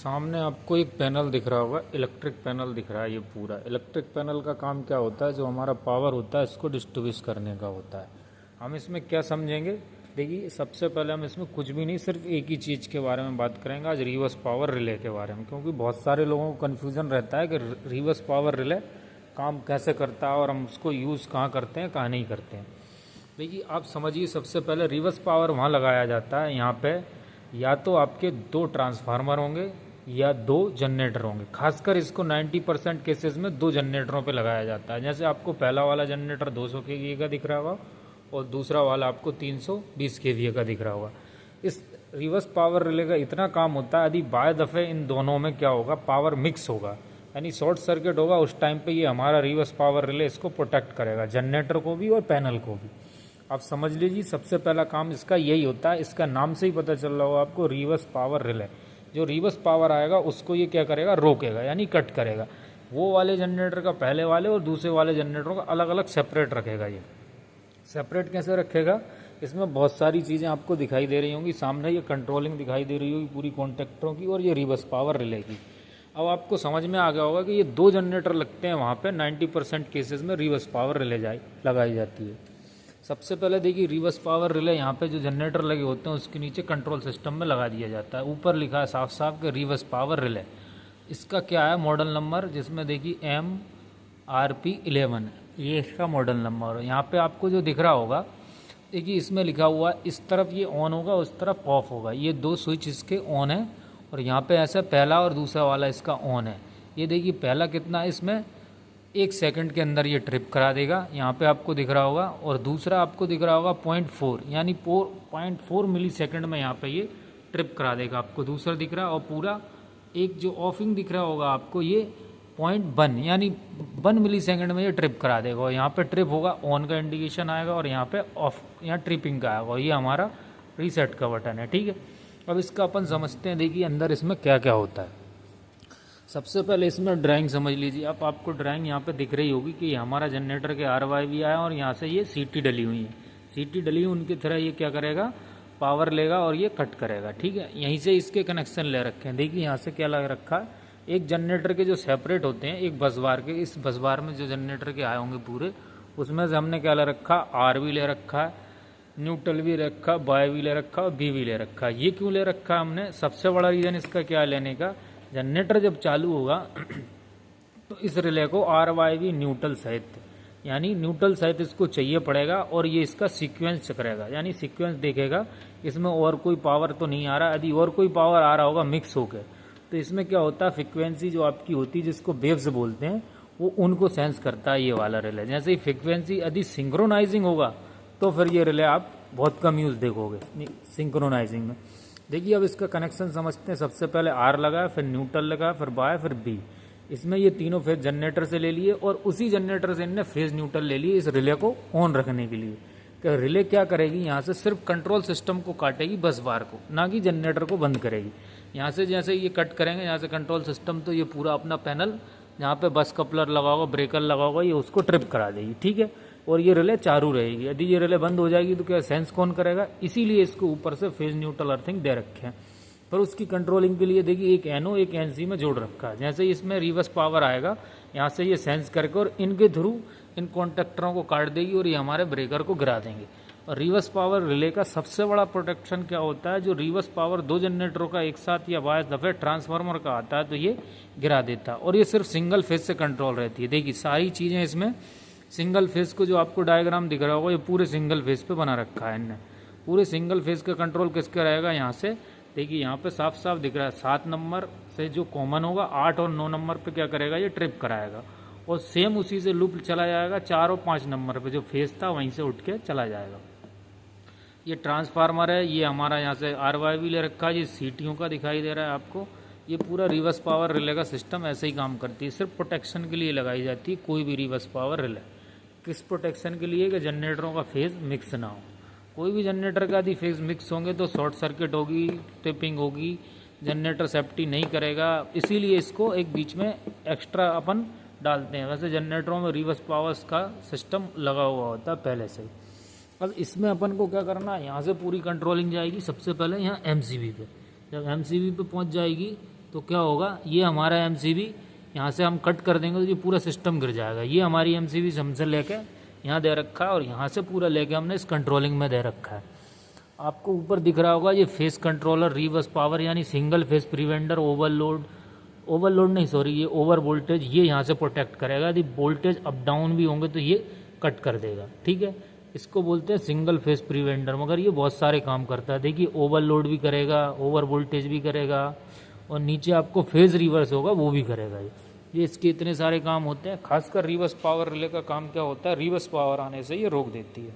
सामने आपको एक पैनल दिख रहा होगा, इलेक्ट्रिक पैनल दिख रहा है। ये पूरा इलेक्ट्रिक पैनल का काम क्या होता है, जो हमारा पावर होता है इसको डिस्ट्रीब्यूट करने का होता है। हम इसमें क्या समझेंगे, देखिए सबसे पहले हम इसमें कुछ भी नहीं, सिर्फ एक ही चीज़ के बारे में बात करेंगे आज, रिवर्स पावर रिले के बारे में। क्योंकि बहुत सारे लोगों को कन्फ्यूज़न रहता है कि रिवर्स पावर रिले काम कैसे करता है और हम उसको यूज़ कहाँ करते हैं, कहाँ नहीं करते हैं। देखिए आप समझिए, सबसे पहले रिवर्स पावर वहाँ लगाया जाता है, यहाँ पे या तो आपके 2 ट्रांसफार्मर होंगे या 2 जनरेटर होंगे। खासकर इसको 90% केसेस में 2 जनरेटरों पे लगाया जाता है। जैसे आपको पहला वाला जनरेटर 200 केवीए का दिख रहा होगा और दूसरा वाला आपको 320 केवीए का दिख रहा होगा। इस रिवर्स पावर रिले का इतना काम होता है, यदि बाय दफ़े इन दोनों में क्या होगा, पावर मिक्स होगा, यानी शॉर्ट सर्किट होगा, उस टाइम पे ये हमारा रिवर्स पावर रिले इसको प्रोटेक्ट करेगा, जनरेटर को भी और पैनल को भी। आप समझ लीजिए सबसे पहला काम इसका यही होता है। इसका नाम से ही पता चल रहा होगा आपको, रिवर्स पावर रिले। जो रिवर्स पावर आएगा उसको ये क्या करेगा, रोकेगा, यानी कट करेगा। वो वाले जनरेटर का पहले वाले और दूसरे वाले जनरेटरों का अलग अलग सेपरेट रखेगा। ये सेपरेट कैसे रखेगा, इसमें बहुत सारी चीज़ें आपको दिखाई दे रही होंगी सामने। ये कंट्रोलिंग दिखाई दे रही होगी पूरी कॉन्टैक्टरों की, और ये रिवर्स पावर रिले की। अब आपको समझ में आ गया होगा कि ये 2 जनरेटर लगते हैं वहाँ पे। 90% केसेस में रिवर्स पावर रिले लगाई जाती है। सबसे पहले देखिए, रिवर्स पावर रिले यहाँ पे जो जनरेटर लगे होते हैं उसके नीचे कंट्रोल सिस्टम में लगा दिया जाता है। ऊपर लिखा है साफ साफ कि रिवर्स पावर रिले। इसका क्या है मॉडल नंबर, जिसमें देखिए MRP11 ये इसका मॉडल नंबर है। यहाँ पे आपको जो दिख रहा होगा, देखिए इसमें लिखा हुआ है इस तरफ ये ऑन होगा, उस तरफ ऑफ होगा। ये 2 स्विच इसके ऑन है, और यहाँ पे ऐसा पहला और दूसरा वाला इसका ऑन है। ये देखिए पहला कितना है, इसमें 1 सेकंड के अंदर ये ट्रिप करा देगा, यहाँ पे आपको दिख रहा होगा। और दूसरा आपको दिख रहा होगा 0.4, यानी 0.4 मिली सेकेंड में यहाँ पे ये ट्रिप करा देगा, आपको दूसरा दिख रहा है। और पूरा एक जो ऑफिंग दिख रहा होगा आपको, ये 0.1 यानी 1 मिली सेकेंड में ये ट्रिप करा देगा। और यहाँ पे ट्रिप होगा, ऑन का इंडिकेशन आएगा, और यहाँ पे ऑफ, यहाँ ट्रिपिंग का आएगा। ये हमारा रीसेट का बटन है, ठीक है। अब इसका अपन समझते हैं, देखिए अंदर इसमें क्या क्या होता है। सबसे पहले इसमें ड्राइंग समझ लीजिए। अब आपको ड्राइंग यहाँ पे दिख रही होगी कि ये हमारा जनरेटर के RYV आया, और यहाँ से ये CT डली हुई है। CT डली हुई उनकी तरह ये क्या करेगा, पावर लेगा और ये कट करेगा, ठीक है। यहीं से इसके कनेक्शन ले रखे हैं। देखिए यहाँ से क्या लग रखा है, एक जनरेटर के जो सेपरेट होते हैं एक बस बार के, इस बस बार में जो जनरेटर के आए होंगे पूरे, उसमें से हमने क्या ले रखा, R भी ले रखा है, न्यूट्रल भी ले रखा, बाय भी ले रखा और B भी ले रखा। ये क्यों ले रखा हमने, सबसे बड़ा रीज़न इसका क्या लेने का, जनरेटर जब चालू होगा तो इस रिले को RYV न्यूट्रल सहित, यानी न्यूट्रल सहित इसको चाहिए पड़ेगा। और ये इसका सीक्वेंस करेगा, यानी सीक्वेंस देखेगा इसमें और कोई पावर तो नहीं आ रहा। यदि और कोई पावर आ रहा होगा मिक्स होकर, तो इसमें क्या होता है, फ्रिक्वेंसी जो आपकी होती है जिसको वेव्स बोलते हैं, वो उनको सेंस करता है ये वाला रिले। जैसे ही फ्रिक्वेंसी यदि सिंक्रोनाइजिंग होगा तो फिर ये रिले आप बहुत कम यूज़ देखोगे सिंक्रोनाइजिंग में। देखिए अब इसका कनेक्शन समझते हैं। सबसे पहले R लगा, फिर न्यूट्रल लगा, फिर बाय, फिर B। इसमें ये तीनों फेज जनरेटर से ले लिए, और उसी जनरेटर से इनने फेज न्यूट्रल ले लिए इस रिले को ऑन रखने के लिए। कि रिले क्या करेगी, यहाँ से सिर्फ कंट्रोल सिस्टम को काटेगी, बस बार को, ना कि जनरेटर को बंद करेगी। यहाँ से जैसे ये कट करेंगे यहाँ से कंट्रोल सिस्टम, तो ये पूरा अपना पैनल जहाँ पे बस कपलर लगा होगा, ब्रेकर लगा होगा, ये उसको ट्रिप करा देगी, ठीक है। और ये रिले चालू रहेगी। यदि ये रिले बंद हो जाएगी तो क्या सेंस कौन करेगा, इसीलिए इसको ऊपर से फेज न्यूट्रल अर्थिंग दे रखे हैं। पर उसकी कंट्रोलिंग के लिए देखिए एक NO एक NC में जोड़ रखा है। जैसे इसमें रिवर्स पावर आएगा, यहाँ से ये सेंस करके और इनके थ्रू इन कॉन्टैक्टरों को काट देगी, और ये हमारे ब्रेकर को गिरा देंगे। और रिवर्स पावर रिले का सबसे बड़ा प्रोटेक्शन क्या होता है, जो रिवर्स पावर 2 जनरेटरों का एक साथ या बायस दफ़े ट्रांसफार्मर का आता है तो ये गिरा देता है। और ये सिर्फ सिंगल फेज से कंट्रोल रहती है। देखिए सारी चीज़ें इसमें सिंगल फेज को, जो आपको डायग्राम दिख रहा होगा, ये पूरे सिंगल फेज पे बना रखा है इनने। पूरे सिंगल फेज का कंट्रोल किसका रहेगा, यहाँ से देखिए यहाँ पे साफ साफ दिख रहा है। 7 नंबर से जो कॉमन होगा, 8 और 9 नंबर पे क्या करेगा, ये ट्रिप कराएगा, और सेम उसी से लूप चला जाएगा 4 और 5 नंबर पे जो फेज था वहीं से उठ के चला जाएगा। ये ट्रांसफार्मर है, ये हमारा यहाँ से RYV ले रखा है, ये CTO का दिखाई दे रहा है आपको। ये पूरा रिवर्स पावर रिले का सिस्टम ऐसे ही काम करती है, सिर्फ प्रोटेक्शन के लिए लगाई जाती है कोई भी रिवर्स पावर रिले। किस प्रोटेक्शन के लिए, कि जनरेटरों का फेज मिक्स ना हो। कोई भी जनरेटर का यदि फेज मिक्स होंगे तो शॉर्ट सर्किट होगी, ट्रिपिंग होगी, जनरेटर सेफ्टी नहीं करेगा। इसीलिए इसको एक बीच में एक्स्ट्रा अपन डालते हैं। वैसे जनरेटरों में रिवर्स पावर्स का सिस्टम लगा हुआ होता है पहले से। अब इसमें अपन को क्या करना है, यहाँ से पूरी कंट्रोलिंग जाएगी सबसे पहले यहाँ MCB पे। जब MCB पे पहुँच जाएगी तो क्या होगा, ये हमारा एमसीबी यहाँ से हम कट कर देंगे तो ये पूरा सिस्टम गिर जाएगा। ये हमारी एमसीबी हमसे लेके यहाँ दे रखा है और यहाँ से पूरा लेके हमने इस कंट्रोलिंग में दे रखा है। आपको ऊपर दिख रहा होगा ये फेस कंट्रोलर, रिवर्स पावर यानी सिंगल फेस प्रिवेंटर, ओवरलोड नहीं सॉरी, ये ओवर वोल्टेज, ये यहाँ से प्रोटेक्ट करेगा। यदि वोल्टेज अप डाउन भी होंगे तो ये कट कर देगा, ठीक है। इसको बोलते हैं सिंगल फेस प्रिवेंटर, मगर ये बहुत सारे काम करता है। देखिए ओवरलोड भी करेगा, ओवर वोल्टेज भी करेगा, और नीचे आपको फेज रिवर्स होगा वो भी करेगा। ये इसके इतने सारे काम होते हैं। खासकर रिवर्स पावर रिले का काम क्या होता है, रिवर्स पावर आने से ये रोक देती है।